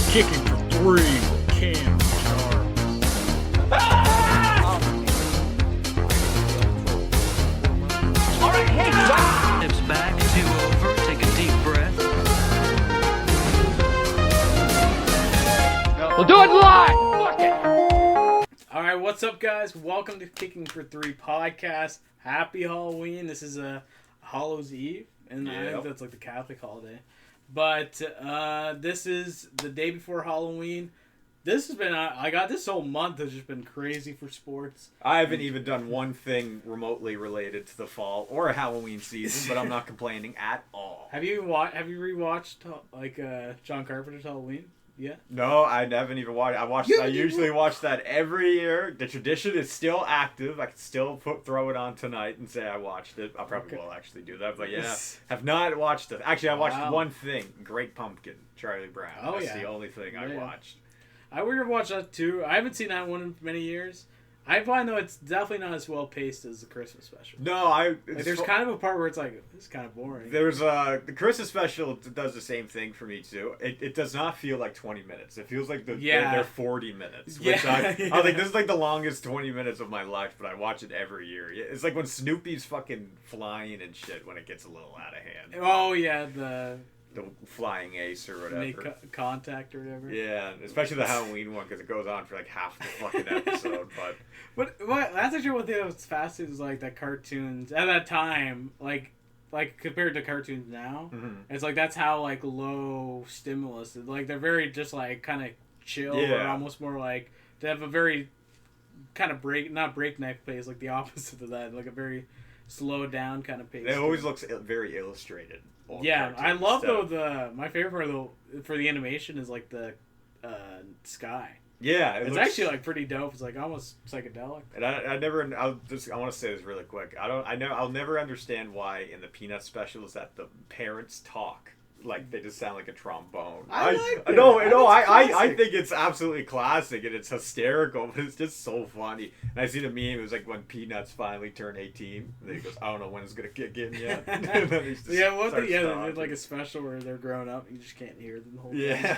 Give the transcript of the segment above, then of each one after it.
Kicking for three with Cam and Charles. All right, hey, stop! Steps back, 2 over, take a deep breath. We'll do it live! Fuck it! Alright, what's up, guys? Welcome to Kicking for Three podcast. Happy Halloween. This is a Hallows Eve, and I think that's like the Catholic holiday. But this is the day before Halloween. This has been, I got this whole month has just been crazy for sports. I haven't even done one thing remotely related to the fall or Halloween season, but I'm not complaining at all. Have you rewatched like John Carpenter's Halloween? Yeah. No, I haven't even watched. I usually watch that every year. The tradition is still active. I can still throw it on tonight and say I watched it. I probably will actually do that, but yeah, have not watched it. Actually, I watched one thing: Great Pumpkin, Charlie Brown. Oh, That's the only thing I watched. I would watch that too. I haven't seen that one in many years. I find though it's definitely not as well paced as the Christmas special. No, there's kind of a part where it's like it's kind of boring. There's the Christmas special does the same thing for me too. It does not feel like 20 minutes. It feels like they're 40 minutes. Which I was like, this is like the longest 20 minutes of my life, but I watch it every year. It's like when Snoopy's fucking flying and shit when it gets a little out of hand. Oh yeah, the flying ace or whatever. Make contact or whatever. Yeah, especially the Halloween one because it goes on for like half the fucking episode. But that's actually one thing that was fascinating is like that cartoons at that time, like compared to cartoons now, it's like that's how like low stimulus. Like they're very just like kind of chill or almost more like they have a very kind of not breakneck pace, like the opposite of that, like a very slowed down kind of pace. It always looks very illustrated. Yeah, I love though my favorite part though for the animation is like the sky. Yeah, it's actually like pretty dope. It's like almost psychedelic. And I want to say this really quick. I'll never understand why in the Peanuts special is that the parents talk like they just sound like a trombone. I think it's absolutely classic and it's hysterical, but it's just so funny. And I seen a meme. It was like when Peanuts finally turned 18, and then he goes, "I don't know when it's gonna kick in yet." And then he just they did like a special where they're growing up. And you just can't hear them the whole time. Yeah,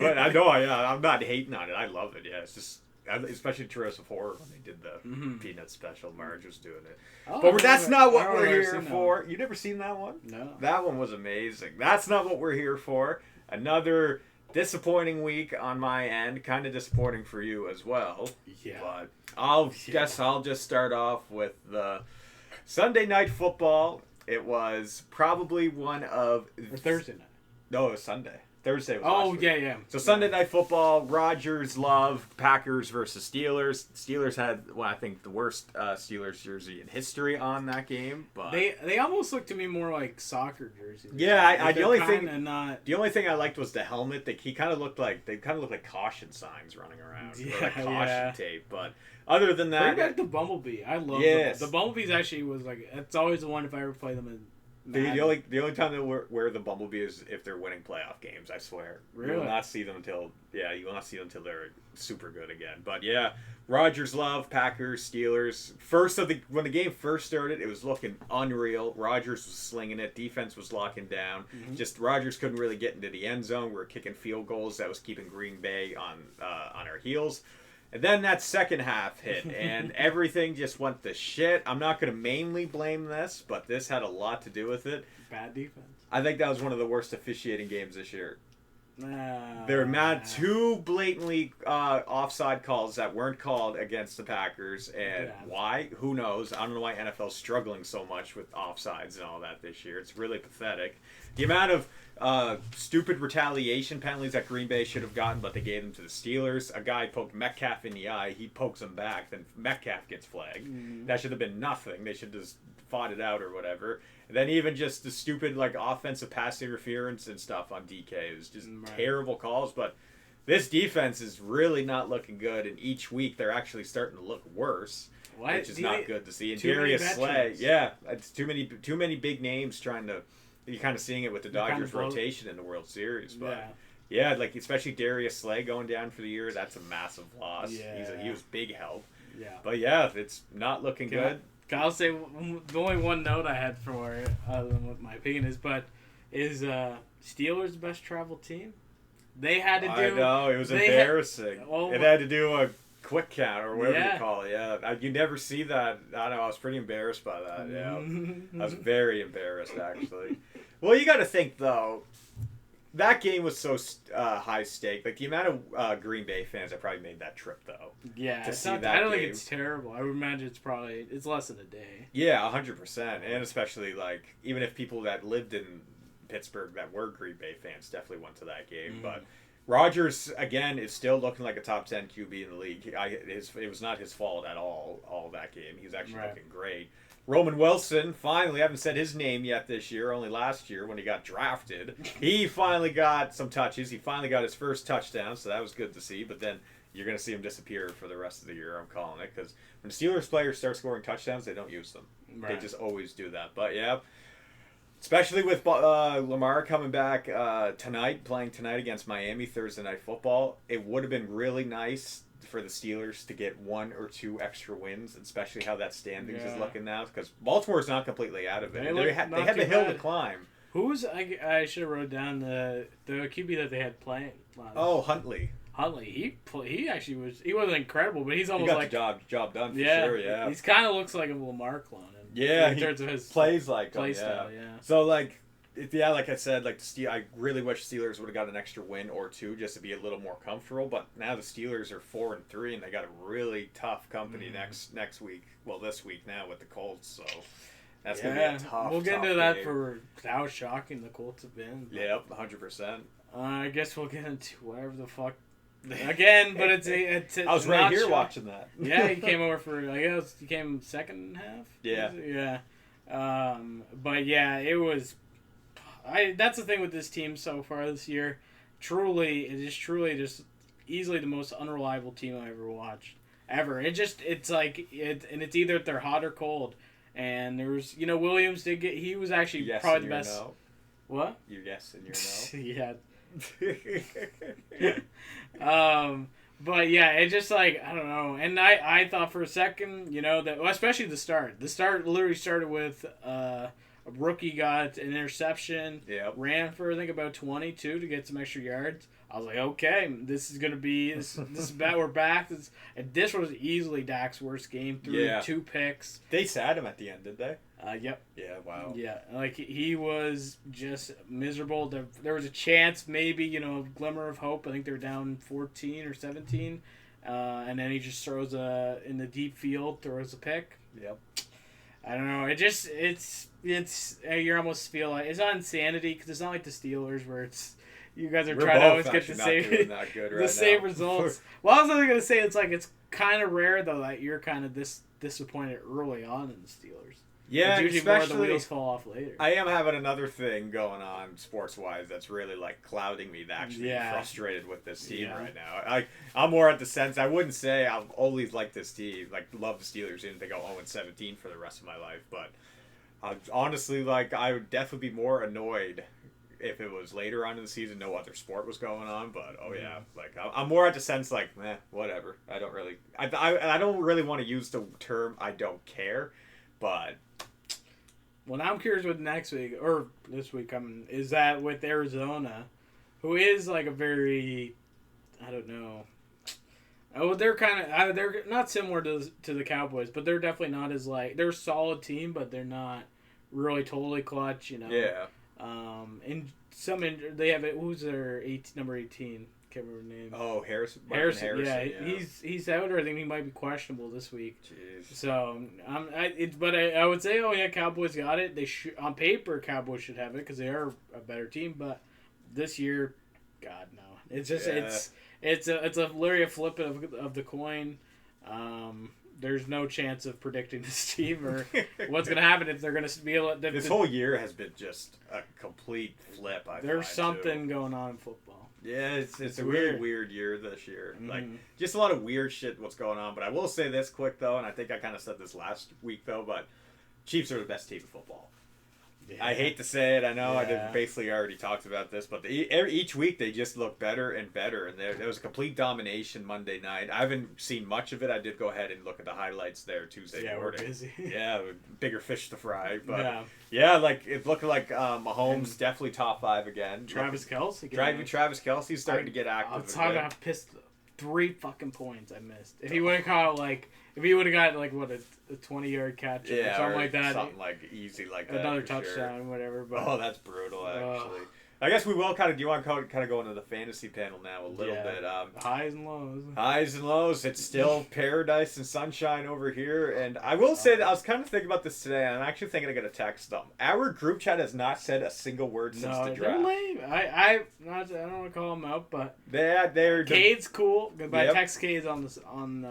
but I know. I'm not hating on it. I love it. Yeah, it's just. Especially Tourists of Horror when they did the Peanuts special. Marge was doing it. Oh, but that's not what we're here for. You never seen that one? No. That one was amazing. That's not what we're here for. Another disappointing week on my end. Kind of disappointing for you as well. Yeah. But I'll just start off with the Sunday Night Football. It was probably one of... Or Thursday night. No, it was Sunday. Thursday was last week. Yeah. So Sunday Night Football, Rodgers, Love, Packers versus Steelers. Steelers had, I think the worst Steelers jersey in history on that game. But they almost look to me more like soccer jerseys. Yeah, the only thing I liked was the helmet. They kind of looked like caution signs running around, or like caution tape. But other than that, bring back the Bumblebee. I love the Bumblebees. Actually, was like it's always the one if I ever play them in. The only time they wear the Bumblebee is if they're winning playoff games. I swear. Really? You will not see them until they're super good again. But yeah, Rodgers, Love, Packers, Steelers. When the game first started, it was looking unreal. Rodgers was slinging it. Defense was locking down. Just Rodgers couldn't really get into the end zone. We were kicking field goals. That was keeping Green Bay on our heels. And then that second half hit, and everything just went to shit. I'm not going to mainly blame this, but this had a lot to do with it. Bad defense. I think that was one of the worst officiating games this year. There were two blatantly offside calls that weren't called against the Packers, and why? Who knows? I don't know why NFL's struggling so much with offsides and all that this year. It's really pathetic. The amount of stupid retaliation penalties that Green Bay should have gotten, but they gave them to the Steelers. A guy poked Metcalf in the eye. He pokes him back. Then Metcalf gets flagged. That should have been nothing. They should have just fought it out or whatever. And then even just the stupid offensive pass interference and stuff on DK. It was just terrible calls. But this defense is really not looking good. And each week they're actually starting to look worse. Which is not good to see. And Darius Slay, it's too many big names trying to. You're kind of seeing it with the Dodgers rotation in the World Series, but especially Darius Slay going down for the year, that's a massive loss. Yeah. He was big help. Yeah. But it's not looking good. I'll say the only one note I had for other than what my opinion is, Steelers the best travel team? They had to do. I know, it was embarrassing. It had to do a quick count or whatever you call it. Yeah, you never see that. I know. I was pretty embarrassed by that. Yeah, I was very embarrassed actually. Well, you got to think though. That game was so high stake. Like the amount of Green Bay fans that probably made that trip though. Yeah, to see that I don't game. think it's terrible. I would imagine it's less than a day. Yeah, 100%, and especially like even if people that lived in Pittsburgh that were Green Bay fans definitely went to that game. But Rodgers again is still looking like a top 10 QB in the league. It was not his fault at all that game. He was actually looking great. Roman Wilson, finally, I haven't said his name yet this year, only last year when he got drafted. He finally got some touches. He finally got his first touchdown, so that was good to see. But then you're going to see him disappear for the rest of the year, I'm calling it. Because when Steelers players start scoring touchdowns, they don't use them. Right. They just always do that. But, yeah, especially with Lamar coming back playing tonight against Miami Thursday Night Football, it would have been really nice for the Steelers to get 1 or 2 extra wins, especially how that standings is looking now, because Baltimore's not completely out of it. They had the hill to climb. Who was I should have wrote down the QB that they had playing. Huntley. Huntley, he actually wasn't incredible, but he's almost he got the job done for sure. Yeah, he's kind of looks like a Lamar clone. In terms of his plays like play style. Yeah. So like. Like I said, like I really wish Steelers would have got an extra win or 2 just to be a little more comfortable. But now the Steelers are 4-3, and they got a really tough company next week. Well, this week now with the Colts, so that's gonna be a tough. We'll get into that for how shocking the Colts have been. Yep, 100%. I guess we'll get into whatever the fuck again, but it's I was right here watching that. Yeah, he came over for he came second half. Yeah. But yeah, it was. That's the thing with this team so far this year. It is truly just easily the most unreliable team I've ever watched. Ever. It's like and it's either they're hot or cold. And there was Williams he was actually probably the best. No. What? You're yes and you're no. Yeah. But yeah, it just like I don't know. And I thought for a second, that especially the start. The start literally started with a rookie got an interception, ran for I think about 22 to get some extra yards. I was like, okay, this is gonna be this is bad. We're back. This was easily Dak's worst game. Threw 2 picks. They sat him at the end, did they? Yep. Yeah. Wow. Yeah, like he was just miserable. There was a chance, maybe a glimmer of hope. I think they were down 14 or 17, and then he just throws in the deep field, throws a pick. Yep. I don't know. It's you almost feel like it's not insanity because it's not like the Steelers where it's you guys are trying to always get the same results. Well, I was only gonna say it's kind of rare though that you're kind of disappointed early on in the Steelers. Yeah, it's usually more the wheels fall off later. I am having another thing going on sports wise that's really like clouding me to actually be frustrated with this team right now. I'm more at the sense I wouldn't say I've always liked this team, like love the Steelers, even if they go 0-17 for the rest of my life, but honestly, I would definitely be more annoyed if it was later on in the season, no other sport was going on. But I'm more at the sense whatever. I don't really want to use the term I don't care, but. Well, now I'm curious with next week or this week coming is that with Arizona, who is like a very, I don't know. Oh, they're they're not similar to the Cowboys, but they're definitely not as they're a solid team, but they're not really totally clutch, Yeah. And they have who's their number 18? Can't remember the name. Oh, Harrison. Harrison. Yeah, he's out, or I think he might be questionable this week. Jeez. So I would say, Cowboys got it. They on paper, Cowboys should have it because they are a better team. But this year, God no. It's just it's a literally a flip of the coin. There's no chance of predicting this team or what's going to happen if they're going to be able to... This whole year has been just a complete flip, There's something going on in football. Yeah, it's a really weird year this year. Just a lot of weird shit what's going on. But I will say this quick, though, and I think I kind of said this last week, though, but Chiefs are the best team in football. I hate to say it. I know I Yeah. basically already talked about this, but each week they just look better and better. And there was a complete domination Monday night. I haven't seen much of it. I did go ahead and look at the highlights there Tuesday Yeah, morning. we're busy. Yeah, bigger fish to fry. But Yeah. yeah, like it looked like Mahomes definitely top 5 again. Travis Kelce. Travis Kelce's starting to get active. I'll tell you, I pissed 3 fucking points I missed. If he would have caught if he would have got like what a 20-yard catch or something like that, something like easy like that, another for touchdown, sure. whatever. But oh, that's brutal actually. I guess we will kind of. Do you want to kind of go into the fantasy panel now a little bit? Highs and lows. Highs and lows. It's still paradise and sunshine over here, and I will say that I was kind of thinking about this today, and I'm actually thinking I'm gonna text them. Our group chat has not said a single word since the They're draft. lame. I don't want to call them out, but They're Cade's cool. But I Yep. text Cade's on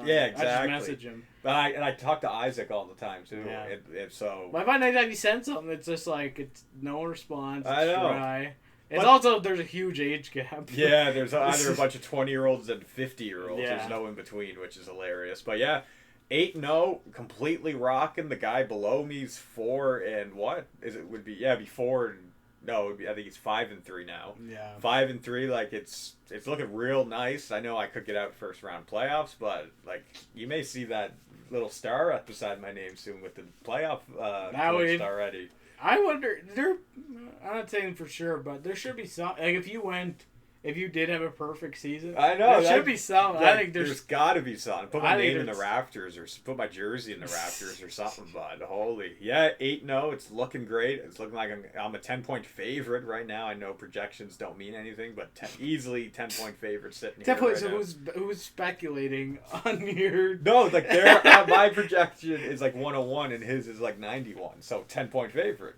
Yeah, I just exactly. message him. And I talk to Isaac all the time too. Yeah. So But if I know he sent something, it's just like it's no response. I know. Dry. It's But- also there's a huge age gap. yeah, there's either a bunch of 20-year-olds and 50-year-olds. Yeah. There's no in between, which is hilarious. But yeah, 8-0, completely rocking. The guy below me's 4 and what is it? Would be be 4 and no, it would be, I think he's 5-3 now. Yeah. 5-3, like it's looking real nice. I know I could get out first round playoffs, but like you may see that little star up beside my name soon with the playoff clinched already. I wonder. I'm not saying for sure, but there should be some. Like if you did have a perfect season, I know there should be some. Like, I think there's got to be something. Put my I think name in the there's- rafters, or put my jersey in the rafters, or something. But holy, yeah, 8-0. It's looking great. It's looking like I'm a 10-point favorite right now. I know projections don't mean anything, but easily 10-point favorite sitting here. Definitely. Right So now. who's speculating on your? No, like my projection is like 101, and his is like 91. So 10-point favorite.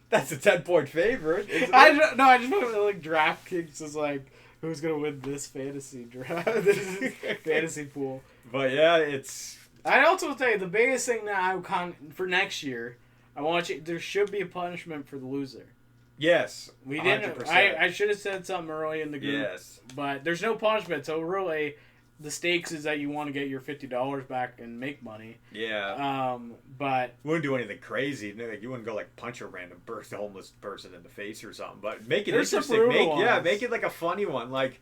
That's a 10-point favorite. Isn't it? I just remember like DraftKings is like who's gonna win this fantasy draft, this fantasy pool. But yeah, it's. I'd also tell you the biggest thing that for next year, I want you. There should be a punishment for the loser. Yes. We didn't. 100%. I should have said something early in the group. Yes. But there's no punishment, so really, the stakes is that you want to get your $50 back and make money. Yeah. But You wouldn't do anything crazy. Like, you wouldn't go like punch a random homeless person in the face or something. But make it There's some interesting. brutal ones. Make it like a funny one. Like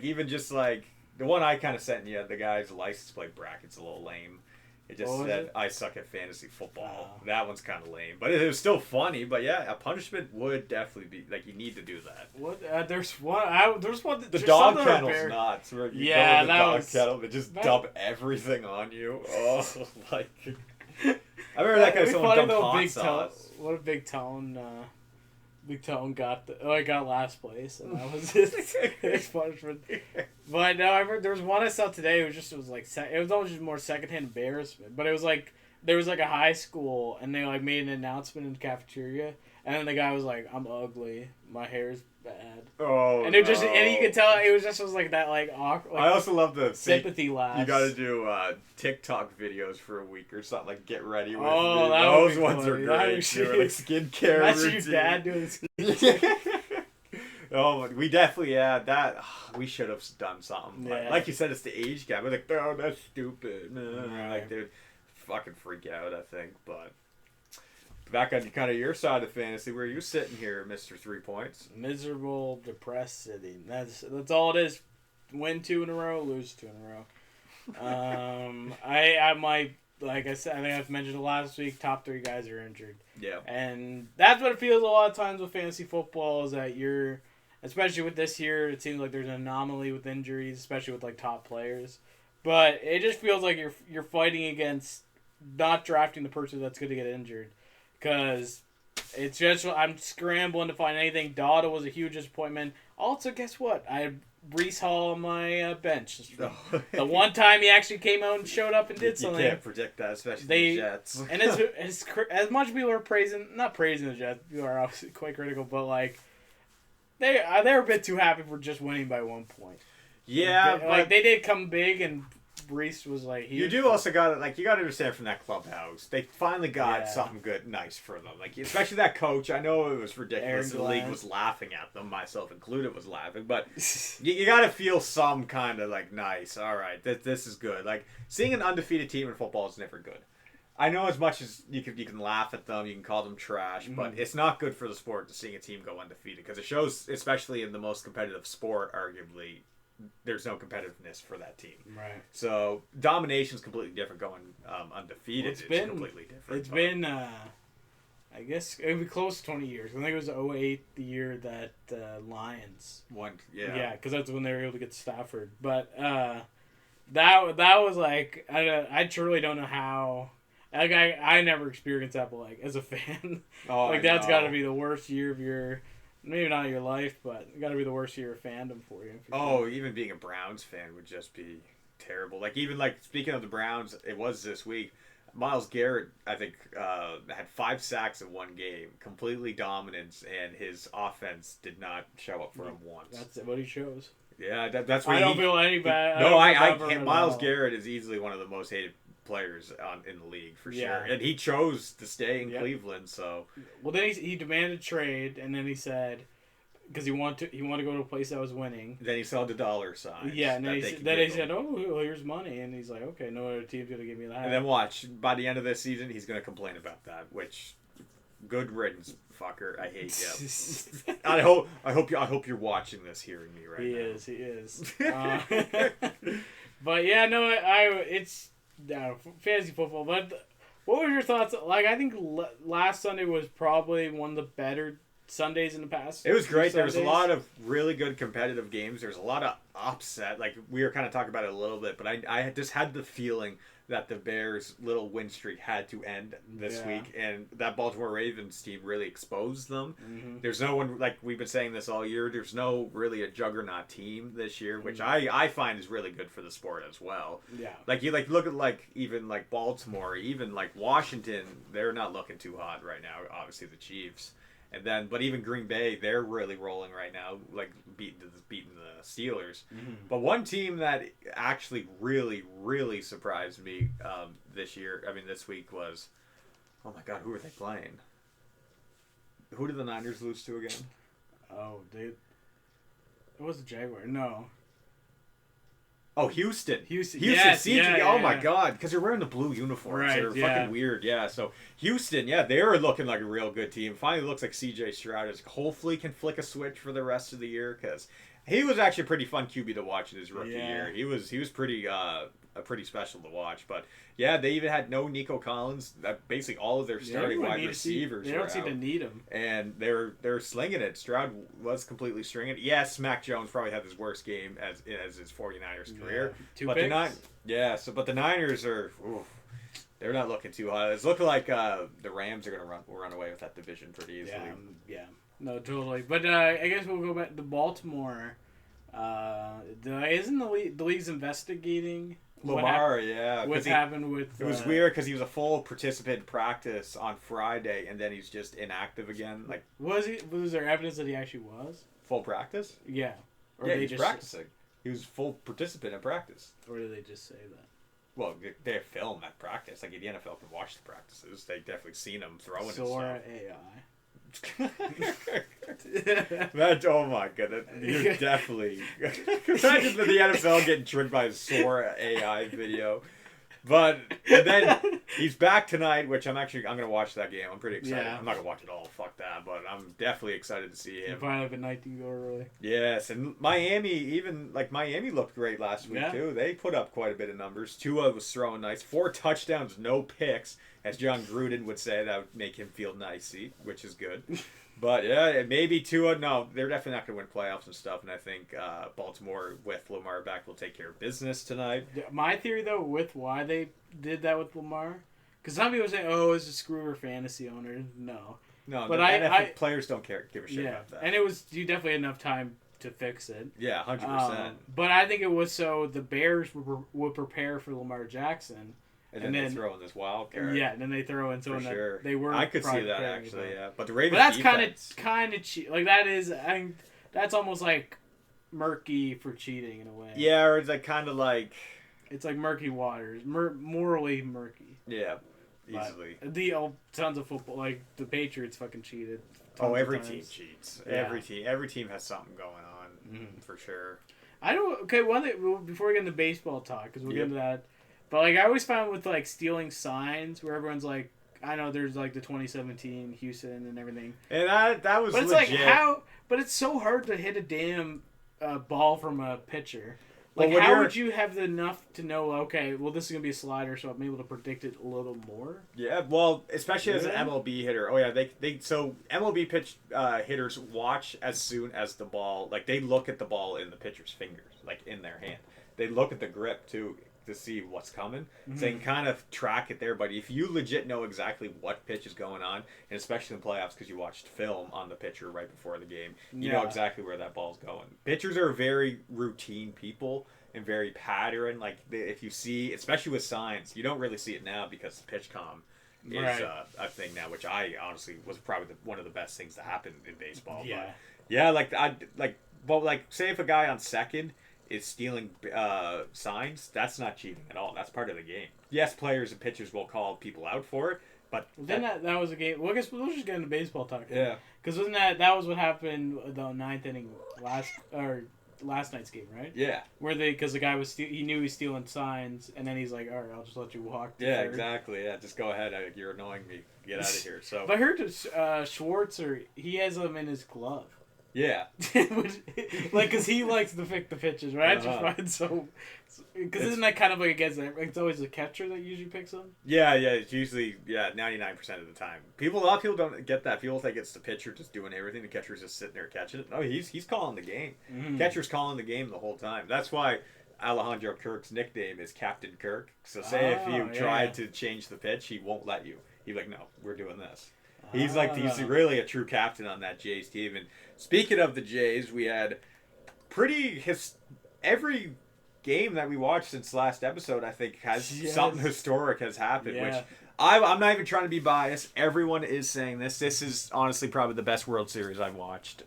even just like the one I kind of sent you. The guy's license plate bracket's a little lame. It just What was said it? I suck at fantasy football. Oh. That one's kind of lame, but it was still funny. But yeah, a punishment would definitely be like you need to do that. what? There's one. There's one. The there's dog something kennel's embar- nuts. Where you Yeah, go to the that dog was- kennel, they just that- dump everything on you. Oh, like I remember that guy. It'd be Someone funny dumped though, hot Big Tone. sauce. What if Big Tone? Big Tone got got last place, and that was his punishment. But no, I remember there was one I saw today. It was like it was almost just more secondhand embarrassment. But it was like there was like a high school, and they like made an announcement in the cafeteria, and then the guy was like, "I'm ugly, my hair's bad," Oh, and it just no. and you could tell it was like that like awkward. I also love the sympathy laugh. You got to do TikTok videos for a week or something. Like get ready with Oh, me. that would Those be ones funny. are That great. would Too. be- Like skincare That's routine. your dad doing. Oh, we definitely that. We should have done something. Yeah. Like you said, it's the age gap. We're like, oh, that's stupid. Right. Like they'd fucking freak out. I think, but. Back on kind of your side of fantasy, where are you sitting here, Mr. 3 Points? Miserable, depressed city. That's all it is. Win 2 in a row, lose 2 in a row. I might, like I said, I think I've mentioned it last week. Top 3 guys are injured, Yeah. and that's what it feels a lot of times with fantasy football. Is that especially with this year, it seems like there's an anomaly with injuries, especially with like top players. But it just feels like you're fighting against not drafting the person that's going to get injured. Because it's just, I'm scrambling to find anything. Dada was a huge disappointment. Also, guess what? I had Brees Hall on my bench. The one time he actually came out and showed up and did something. You can't predict that, especially the Jets. And as much people are not praising the Jets, people are obviously quite critical, but like, they were a bit too happy for just winning by 1 point. Yeah, Like, but they did come big, and Brees was like, you do also got to you got to understand from that clubhouse, they finally got Yeah. something good, nice for them. Like especially that coach. I know it was ridiculous. Aaron The league Glenn. was laughing at them, myself included, was laughing. But you got to feel some kind of like nice. All right, this is good. Like seeing an undefeated team in football is never good. I know as much as you can laugh at them, you can call them trash, but it's not good for the sport to seeing a team go undefeated because it shows, especially in the most competitive sport, arguably, there's no competitiveness for that team. Right. So domination is completely different. Going undefeated, It's been completely different. It's been, I guess, it would be close to 20 years. I think it was 2008, the year that Lions. Yeah, because that's when they were able to get Stafford. But that was like, I truly don't know how. Like I never experienced that, but like as a fan, like that's got to be the worst year of your, maybe not your life, but it got to be the worst year of fandom for you. Sure. Even being a Browns fan would just be terrible. Like even like speaking of the Browns, it was this week. Myles Garrett, I think, had 5 sacks in one game, completely dominance, and his offense did not show up for him once. That's what he shows. Yeah, that's where I don't feel any bad. No, I can't. Myles Garrett is easily one of the most hated players in the league for sure, and he chose to stay in Cleveland. So, well, then he demanded trade, and then he said because he wanted to go to a place that was winning. Then he saw the dollar signs. Yeah, and then he said, "Oh, well, here's money," and he's like, "Okay, no other team's gonna give me that." And then watch, by the end of this season, he's gonna complain about that, which. Good riddance, fucker. I hate you. I hope you're watching this, hearing me right now. He is. But yeah, no, it's fantasy football. But what were your thoughts? Like, I think last Sunday was probably one of the better Sundays in the past. It was great. There was a lot of really good competitive games. There was a lot of upset. Like we were kind of talking about it a little bit, but I just had the feeling that the Bears' little win streak had to end this week, and that Baltimore Ravens team really exposed them. Mm-hmm. There's no one, like we've been saying this all year, there's no really a juggernaut team this year, which I find is really good for the sport as well. Yeah. Like you look at even Baltimore, even like Washington, they're not looking too hot right now, obviously the Chiefs. And then, but even Green Bay, they're really rolling right now, like beating the Steelers. Mm-hmm. But one team that actually really, really surprised me this week was, oh my God, who are they playing? Who did the Niners lose to again? Oh, it was the Jaguar. No. Oh, Houston. Yes, oh my God, because they're wearing the blue uniforms. Right, they're fucking weird. Yeah, so Houston, they're looking like a real good team. Finally looks like C.J. Stroud is hopefully can flick a switch for the rest of the year because he was actually a pretty fun QB to watch in his rookie year. He was pretty pretty special to watch. But yeah, they even had no Nico Collins. Basically all of their starting wide receivers. They don't seem to need him. And they're slinging it. Stroud was completely stringing it. Yes, Mac Jones probably had his worst game as his 49ers career. 2 picks. But the Niners are. Oof, they're not looking too hot. It's looking like the Rams are going to run away with that division pretty easily. Yeah. No, totally. But I guess we'll go back to Baltimore. Isn't the league's investigating Lamar? What happened with? It was weird because he was a full participant in practice on Friday, and then he's just inactive again. Like, was there evidence that he actually was full practice? Yeah. Or he was practicing. He was full participant in practice. Or did they just say that? Well, they film at practice. Like, the NFL can watch the practices. They've definitely seen him throwing and stuff. Sora AI. Oh my god, you're definitely imagine the NFL getting tricked by a Sora AI video. But then he's back tonight, which I'm gonna watch that game. I'm pretty excited. I'm not gonna watch it all, fuck that, but I'm definitely excited to see him. You finally have a night to go early. Yes, and Miami looked great last week too. They put up quite a bit of numbers. Tua was throwing nice, 4 touchdowns, no picks, as John Gruden would say. That would make him feel nicey, which is good. But yeah, maybe Tua. No, they're definitely not going to win playoffs and stuff. And I think Baltimore with Lamar back will take care of business tonight. My theory though, with why they did that with Lamar, because some people say, "Oh, it's a screwer fantasy owner." No, but I players don't give a shit about that. And you definitely had enough time to fix it. Yeah, 100%. But I think it was so the Bears would prepare for Lamar Jackson. And then they throw in this wild card. Yeah, and then they throw in someone that they were. I could see that actually. Yeah, but the Ravens. But that's kind of cheat. Like that is, that's almost like murky for cheating in a way. Yeah, or it's like kind of like. It's like murky waters, morally murky. Yeah, easily. Tons of football, like the Patriots, fucking cheated. Every team cheats. Yeah. Every team has something going on for sure. I don't. Okay, one thing before we get into baseball talk, because we'll get into that. But like I always found with like stealing signs where everyone's like, I know there's like the 2017 Houston and everything. And that was But it's legit. like how? But it's so hard to hit a damn ball from a pitcher. Like Well, how would you have enough to know? Okay, well this is gonna be a slider, so I'm able to predict it a little more. Yeah, well, especially as an Really? MLB hitter. Oh yeah, they so MLB pitch hitters watch as soon as the ball, like they look at the ball in the pitcher's fingers, like in their hand. They look at the grip too to see what's coming. So they can kind of track it there. But if you legit know exactly what pitch is going on, and especially in playoffs because you watched film on the pitcher right before the game, you know exactly where that ball's going. Pitchers are very routine people and very pattern. Like if you see, especially with signs, you don't really see it now because PitchCom is a thing now, which I honestly was probably one of the best things to happen in baseball. Yeah. But yeah, like say if a guy on second is stealing signs, that's not cheating at all. That's part of the game. Yes, players and pitchers will call people out for it, but Then that was a game. Well, I guess we'll just get into baseball talk. Yeah. Because wasn't that was what happened the ninth inning last night's game, right? yeah, Where because the guy he knew he was stealing signs, and then he's like, all right, I'll just let you walk. to yeah, third." exactly. Yeah, just go ahead. You're annoying me. Get out of here. So But I heard Schwartzer, he has them in his glove. yeah, Like, because he likes to pick the pitches, right? I just find so. Because isn't that kind of like against it? It's always the catcher that usually picks them? yeah. It's usually 99% of the time. A lot of people don't get that. People think it's the pitcher just doing everything. The catcher's just sitting there catching it. No, he's calling the game. Mm-hmm. Catcher's calling the game the whole time. That's why Alejandro Kirk's nickname is Captain Kirk. So say if you tried to change the pitch, he won't let you. He's like, no, we're doing this. He's really a true captain on that Jays team. And speaking of the Jays, we had every game that we watched since last episode, I think, has something historic has happened. Yeah. Which I'm not even trying to be biased. Everyone is saying this. This is honestly probably the best World Series I've watched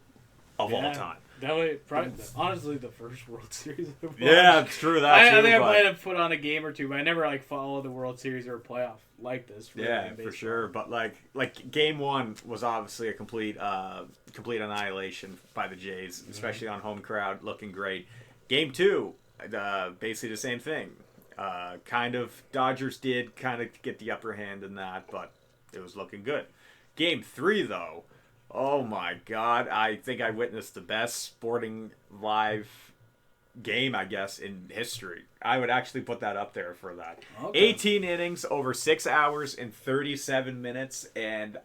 of all time. That way, probably, honestly, the first World Series I've watched. Yeah, it's true. I think I might have put on a game or two, but I never like followed the World Series or a playoff like this. Yeah, for sure. But like game one was obviously a complete annihilation by the Jays, especially on home crowd, looking great. Game two, basically the same thing. Kind of Dodgers did kind of get the upper hand in that, but it was looking good. Game three though. Oh my God! I think I witnessed the best sporting live game, I guess, in history. I would actually put that up there for that. Okay. 18 innings over 6 hours and 37 minutes, and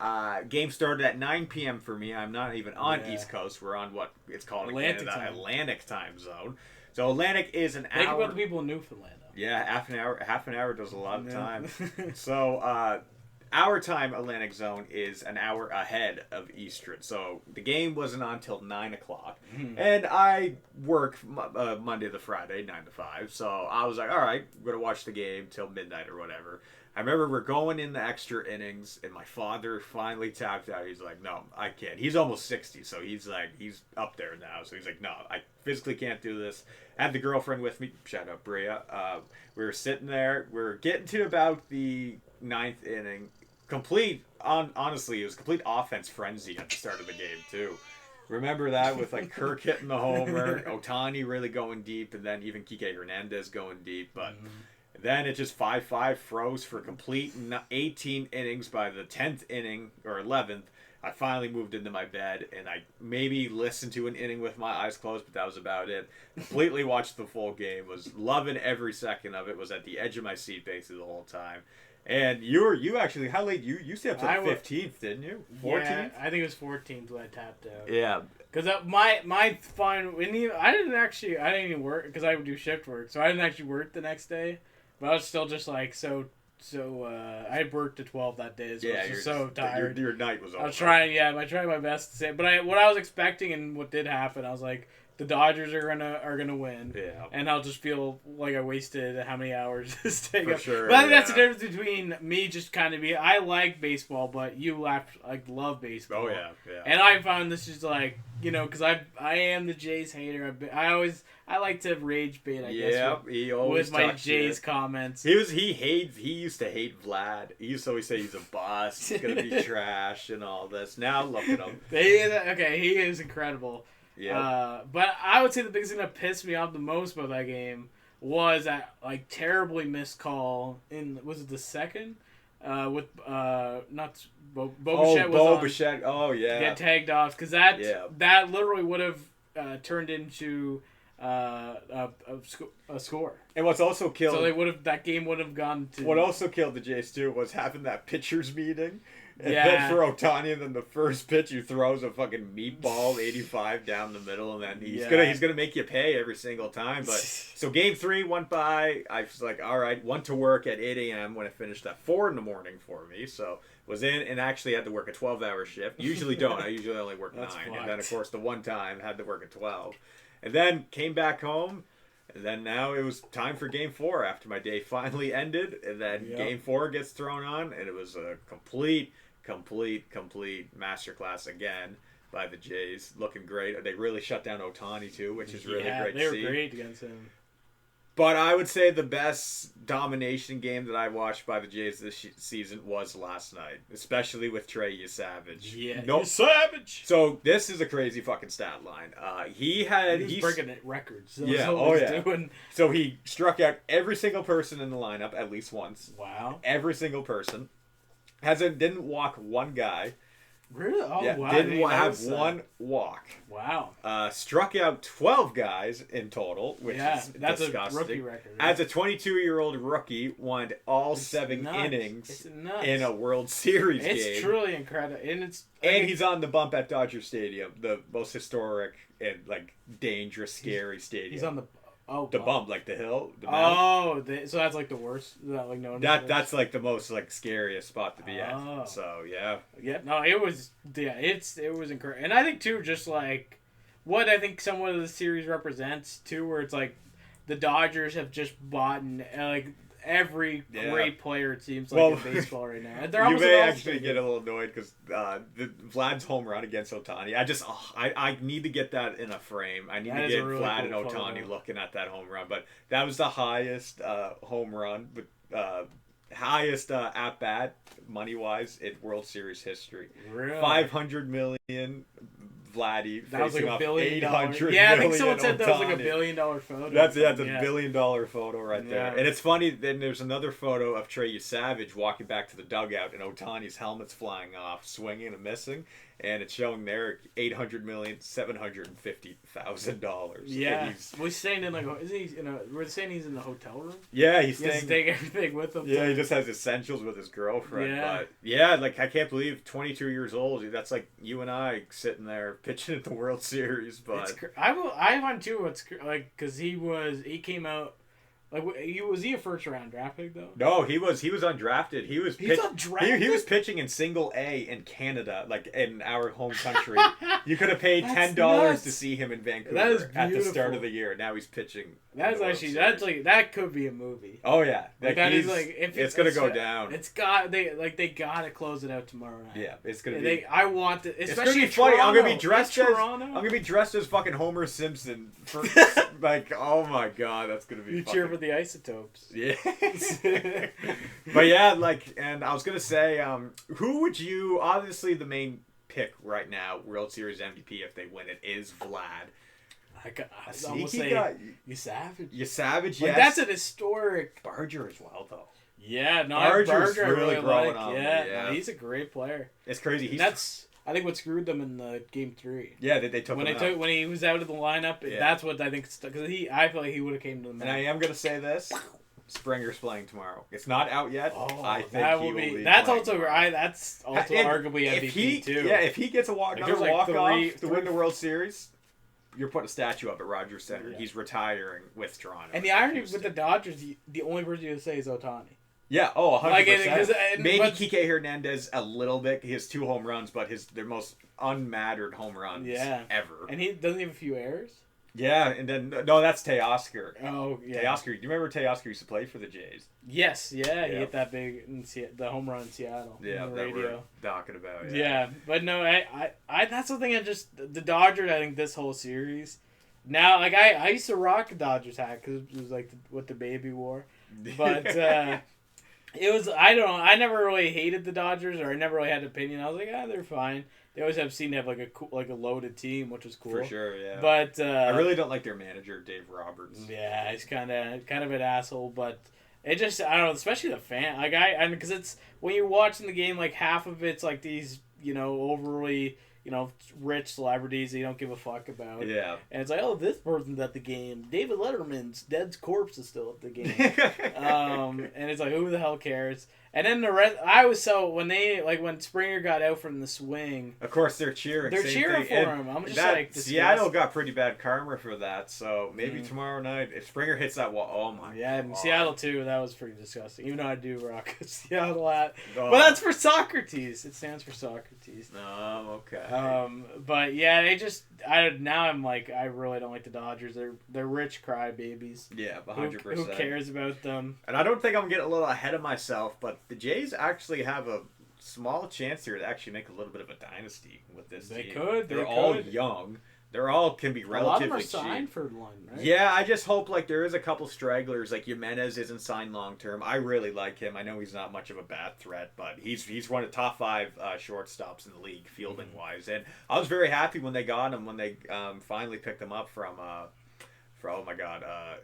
game started at 9 p.m. for me. I'm not even on East Coast. We're on what it's called Atlantic Canada, time. Atlantic time zone. So Atlantic is an Think hour. about the people in Newfoundland. Yeah, half an hour does a lot of time. So our time Atlantic zone is an hour ahead of Eastern. So the game wasn't on until 9 o'clock. And I work Monday to Friday, 9 to 5. So I was like, all right, I'm going to watch the game till midnight or whatever. I remember we're going in the extra innings, and my father finally tapped out. He's like, no, I can't. He's almost 60, so he's up there now. So he's like, no, I physically can't do this. I had the girlfriend with me. Shout out Bria. We were sitting there. We were getting to about the 9th inning. Honestly, it was complete offense frenzy at the start of the game, too. Remember that with like Kirk hitting the homer, Ohtani really going deep, and then even Kike Hernandez going deep. But then it just 5-5 froze for complete 18 innings. By the 10th inning or 11th, I finally moved into my bed, and I maybe listened to an inning with my eyes closed, but that was about it. Completely watched the full game, was loving every second of it, was at the edge of my seat basically the whole time. And you actually, how late you stayed up to the 15th, didn't you? 14th? Yeah, I think it was 14th when I tapped out. Yeah. Because my fine, I didn't even work because I would do shift work, so I didn't actually work the next day. But I was still just like so. I worked to 12 that day, so I was just so tired. Your night was over. I tried my best to say, but what I was expecting and what did happen, I was like, the Dodgers are gonna win, and I'll just feel like I wasted how many hours staying up. Sure, but I think that's the difference between me just kind of I like baseball, but you love baseball. Oh yeah. And I found this is like because I am the Jays hater. I like to rage bait. I guess. He always with my Jays comments. He used to hate Vlad. He used to always say he's a bust. He's gonna be trash and all this. Now look at him. He is incredible. Yeah. But I would say the biggest thing that pissed me off the most about that game was that like terribly missed call was it the second? With not Boba Bichette. Oh yeah. Get tagged off because that literally would have turned into a score. And what's also killed. So that game would have gone to. What also killed the Jays too was having that pitchers meeting. And Yeah. then for Ohtani, and then the first pitch he throws a fucking meatball 85 down the middle, and then he's gonna make you pay every single time. But so game 3 went by. I was like, all right, went to work at 8 a.m. when it finished at 4 in the morning for me. So was in and actually had to work a 12-hour shift. Usually don't. I usually only work 9, and then of course the one time had to work at 12, and then came back home. And then now it was time for Game 4 after my day finally ended, and then Game 4 gets thrown on, and it was a complete masterclass again by the Jays. Looking great. They really shut down Ohtani too, which is really great to see. They were great against him. But I would say the best domination game that I watched by the Jays this season was last night, especially with Trey Savage. Yeah, Savage. So this is a crazy fucking stat line. He's breaking records. Doing. So he struck out every single person in the lineup at least once. Wow. Every single person. Didn't walk one guy. Really? Oh, yeah, wow. Didn't have one walk. Wow. Struck out 12 guys in total, which is that's disgusting. A rookie record. As a 22-year-old rookie, won all 7 innings in a World Series game. It's truly incredible. And he's on the bump at Dodger Stadium, the most historic and like dangerous, scary stadium. He's on the bump, like the hill. So that's like the worst. Like no one. That's like the most like scariest spot to be at. So yeah. No, it was it was incredible, and I think too, just like what I think somewhat of the series represents too, where it's like the Dodgers have just bought like every great player it seems like in baseball right now. They're you may actually get a little annoyed because Vlad's home run against Ohtani. I need to get that in a frame. I need to get really Vlad and Ohtani looking at that home run. But that was the highest home run, but highest at bat money wise in World Series history. Really? $500 million. Vladdy that was like $800 million. Yeah, I think someone said that was like $1 billion photo. That's a $1 billion photo right there. And it's funny. Then there's another photo of Trey Savage walking back to the dugout, and Ohtani's helmet's flying off, swinging and missing, and it's showing there $800,750,000. Yeah, we're staying in we're saying he's in the hotel room. Yeah, he's staying. Take everything with him. Yeah, he just has essentials with his girlfriend. Yeah, but like I can't believe 22 years old. That's like you and I sitting there pitching at the World Series. But I find too. It's like because he came out. Like, was he a first round draft pick though? No, he was undrafted. He's undrafted. He was pitching in Single A in Canada, like in our home country. You could have paid $10 to see him in Vancouver at the start of the year. Now he's pitching. That could be a movie. Oh yeah, it's gonna go down. They gotta close it out tomorrow night. Yeah, it's gonna be. I want to. Especially it's gonna be funny. I'm gonna be dressed as fucking Homer Simpson. For, like, oh my god, that's gonna be. You cheer for the Isotopes. Yeah. But yeah, and I was gonna say, who would you? Obviously, the main pick right now, World Series MVP, if they win it, is Vlad. I almost say you Savage. You Savage, yes. That's an historic. Barger as well, though. Yeah, no, Barger's really growing on. Yeah, no, he's a great player. It's crazy. That's I think what screwed them in the game 3. Yeah, they took when he was out of the lineup. Yeah. That's what I think because I feel like he would have came to the match. And I am gonna say this. Springer's playing tomorrow. It's not out yet. I think he will be. That's also arguably MVP too. Yeah, if he gets another walk off to win the World Series, you're putting a statue up at Rogers Center. Yeah. He's retiring with Toronto. And the irony with the Dodgers, the only person you would say is Ohtani. Yeah, 100%. Maybe Kike Hernandez a little bit. He has 2 home runs, but their most unmattered home runs ever. And he doesn't have a few errors. Yeah, and then no, that's Teoscar. Oh, yeah. Teoscar. Do you remember Teoscar used to play for the Jays? Yes, yeah, he hit that big the home run in Seattle. Yeah, on the that radio. we're talking about. Yeah, but no, I that's the thing. The Dodgers. I think this whole series. Now, like I used to rock a Dodgers hat because it was like what the baby wore, but it was I don't know. I never really hated the Dodgers or I never really had an opinion. I was like, they're fine. they always seem to have like a loaded team, which is cool. For sure, yeah. But I really don't like their manager, Dave Roberts. Yeah, he's kind of an asshole, but it just I don't know, especially the fan. Like because it's when you're watching the game, like half of it's like these overly rich celebrities that you don't give a fuck about. Yeah. And it's like, oh, this person's at the game. David Letterman's dead corpse is still at the game. And it's like, who the hell cares? And then the rest, when Springer got out from the swing. Of course, they're cheering. They're cheering for him. I'm just like, Seattle got pretty bad karma for that. So maybe tomorrow night, if Springer hits that wall, oh my. Yeah, God. Seattle too. That was pretty disgusting. Even though I do rock a Seattle hat, but that's for Socrates. It stands for Socrates. Oh, okay. But yeah, I'm like, I really don't like the Dodgers. They're rich crybabies. Yeah, 100%. Who cares about them? And I don't think I'm getting a little ahead of myself, but the Jays actually have a small chance here to actually make a little bit of a dynasty with this team. They're all young. They're all can be relatively cheap. A lot of them are signed for one, right? Yeah, I just hope there is a couple stragglers. Like Jimenez isn't signed long term. I really like him. I know he's not much of a bat threat, but he's one of the top 5 shortstops in the league fielding wise. And I was very happy when they got him when they finally picked him up from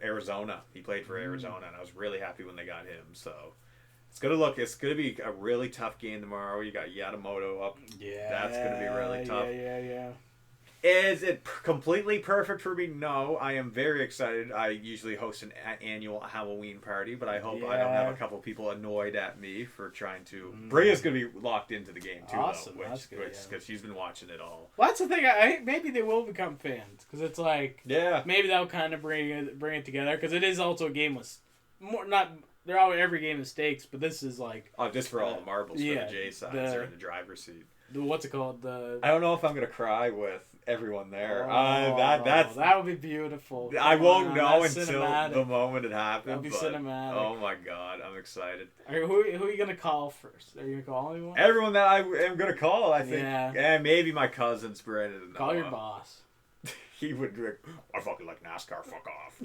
Arizona. He played for Arizona, and I was really happy when they got him. So. It's gonna be a really tough game tomorrow. You got Yamamoto up. Yeah. That's gonna be really tough. Yeah. Is it completely perfect for me? No. I am very excited. I usually host an annual Halloween party, but I hope I don't have a couple people annoyed at me for trying to. Bria's gonna be locked into the game too, awesome. though, That's good, because she's been watching it all. Well, that's the thing. Maybe they will become fans because it's like maybe that'll kind of bring it together because it is also a game with They're all every game is stakes, but this is like just for all the marbles for the J sides are in the driver's seat. What's it called? I don't know if I'm gonna cry with everyone there. That would be beautiful. I won't know until the moment it happens. That'd be cinematic. Oh my god, I'm excited. Who are you gonna call first? Are you gonna call anyone? Everyone that I am gonna call, I think. Yeah. And maybe my cousins, Brandon. And call your boss. He would be like, I fucking like NASCAR, fuck off.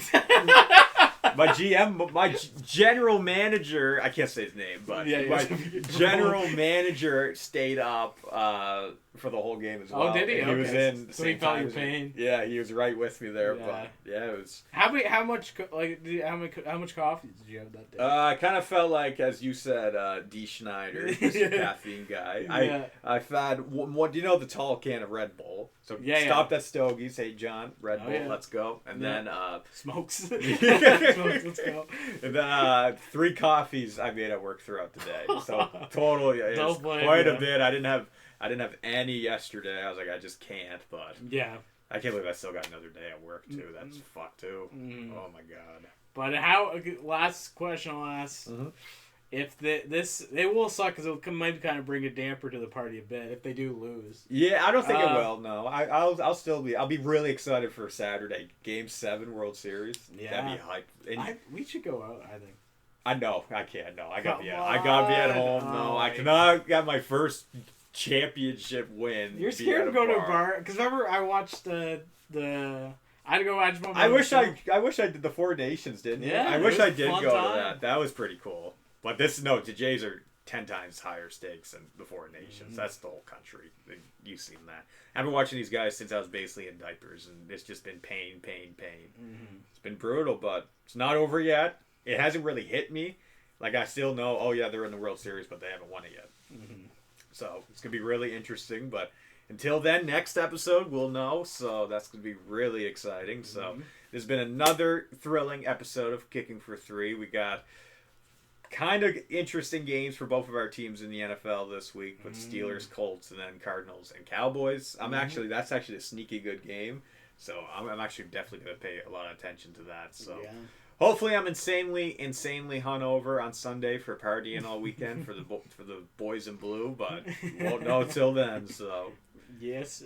My general manager, I can't say his name, but my general manager stayed up for the whole game as well. Oh, did he? He was in the so same he felt time your pain. Yeah, he was right with me there. Yeah. But yeah, it was. How much coffee did you have that day? I kind of felt like, as you said, D. Schneider, just a caffeine guy. Yeah. I've had what do you know, the tall can of Red Bull. So stopped at Stogie's. Hey John, Red Bull, let's go. And then smokes. Smokes, let's go. And then 3 coffees I made at work throughout the day. So totally, it's quite a bit. I didn't have any yesterday. I was like, I just can't. But yeah, I can't believe I still got another day at work too. That's fucked too. Oh my god. But last question I'll ask. If it will suck because it might kind of bring a damper to the party a bit if they do lose. Yeah, I don't think it will. No, I'll be really excited for Saturday, Game 7 World Series. Yeah, that'd be hype. We should go out. I think. I know I can't. No, I gotta be at home. No, I cannot get my first championship win. You're scared to go to a bar because remember I watched the. I had to go watch my. I wish I did the 4 Nations, didn't you? Yeah, I wish I did go to that. That was pretty cool. But the Jays are 10 times higher stakes than the 4 Nations. That's the whole country. You've seen that. I've been watching these guys since I was basically in diapers, and it's just been pain. It's been brutal, but it's not over yet. It hasn't really hit me. Like, I still know, oh yeah, they're in the World Series, but they haven't won it yet. So it's going to be really interesting, but until then, next episode, we'll know. So that's going to be really exciting. So there's been another thrilling episode of Kicking for 3. We got kind of interesting games for both of our teams in the NFL this week with Steelers, Colts, and then Cardinals and Cowboys. That's actually a sneaky good game, so I'm actually definitely going to pay a lot of attention to that. So hopefully I'm insanely hungover on Sunday for partying all weekend for the boys in blue, but won't know till then. So yes.